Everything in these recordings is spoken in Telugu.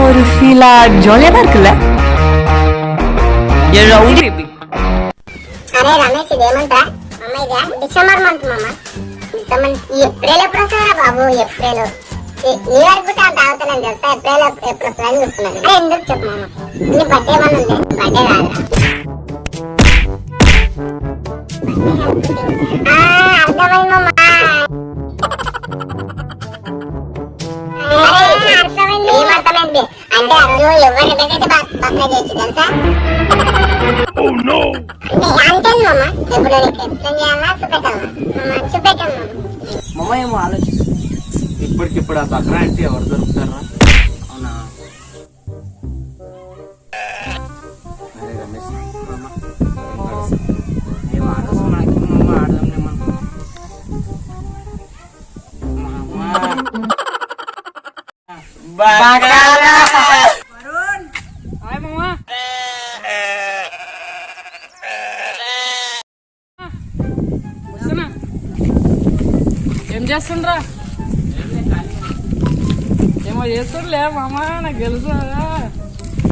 ஒரு ஃபீலா ஜாலியா தான் இருக்குல்ல ఏ రౌడీ బేబీ అరే రమేష్ ఇదేమంటా అమ్మ ఇది డిసెంబర్ మంత్ మామ డిసెంబర్ ఏప్రిల్ ఎప్పుడు వస్తారా బాబు ఏప్రిల్ న్యూ ఇయర్ కూడా అంత అవుతానని తెలుసా ఏప్రిల్ ఎప్పుడు వస్తుందని చూస్తున్నాను అరే ఎందుకు చెప్పు మామ నీ బర్త్డే ఏమన్నా ఉంది బర్త్డే కాదురా అర్థమైంది మామ అర్థమైంది ఏమర్థమైంది అంటే అప్పుడు ఎవరిని పెట్టయితే బర్త్డే చేయొచ్చు తెలుసా అంతే మామ ఇప్పుడు నీకు ఎక్స్ప్లెయిన్ చేయాలా చూపెట్టాలా చూపెట్టాను మామ ఏమో ఆలోచిస్తుంది ఇప్పటికిప్పుడు ఆ బక్రా అంటే ఎవరు దొరుకుతారా? అవునా అరే రమేష్ ఏమో ఆలోచన మనకి మామ ఆడదాంలే మనం ఏం చేస్తుండ్రా? ఏమో చేస్తుండ్లే మామ నాకు తెలుసు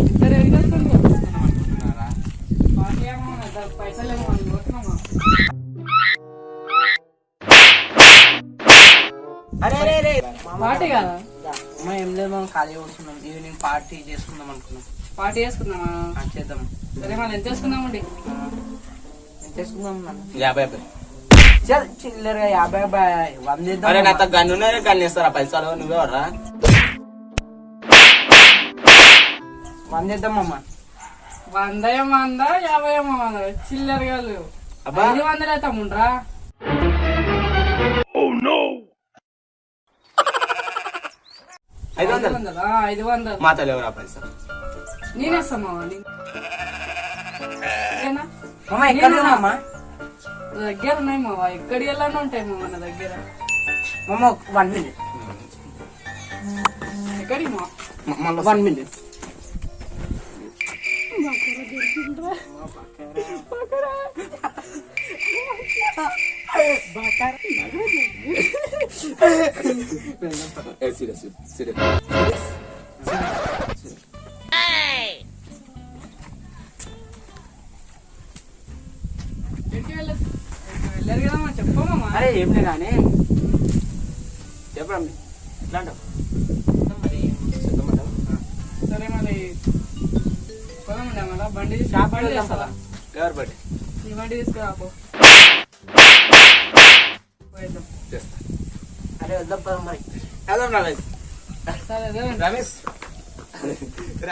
ఇద్దరు ఏం చేస్తుండ్రు? పైసలు ఏమో అనుకుంటున్నామా? అరే అరే అరే పార్టీ కదా? అమ్మ ఏం లేదు మనం ఖాళీ కూర్చున్నాం ఈవినింగ్ పార్టీ చేసుకుందాం అనుకున్నాం పార్టీ చేసుకుందామా? చేద్దాం సరే మనం ఎంత చేసుకుందామండి? ఎంత చేసుకుందాం మనం 50 చిల్లరగా 50 100 అరే నాతో గన్ను గన్ను ఇస్తారా పైసలు నువ్వెవర్రా? 100 చేద్దాం అమ్మ 100 50 చిల్లరగా అబ్బా 500 అవుతాముండ్రా. 500 500 మా తల్లి పైసలు నేనేస్తా మామ. అమ్మ ఎక్కడ అమ్మ దగ్గర ఉన్నాయి మావ ఎక్కడికి వెళ్ళాను ఉంటాయి మామ నా దగ్గర. మమ్మ 1 minute ఎక్కడికి మా 1 minute వెళ్ళారు కదా మా చెప్పమ్మా. అరే ఏం లే కానీ చెప్పండి ఎట్లా అంటావు మరి సరే మరి పోదామండి మళ్ళా బండి షాప్ బండి చేస్తావా? ఎవరు బట్టి నీ బండి తీసుకురాపో. పోయేద్దాం. చేస్తా. అరే వద్దాం పద మరి వెళ్దాం రమేష్. సరే అదే రమేష్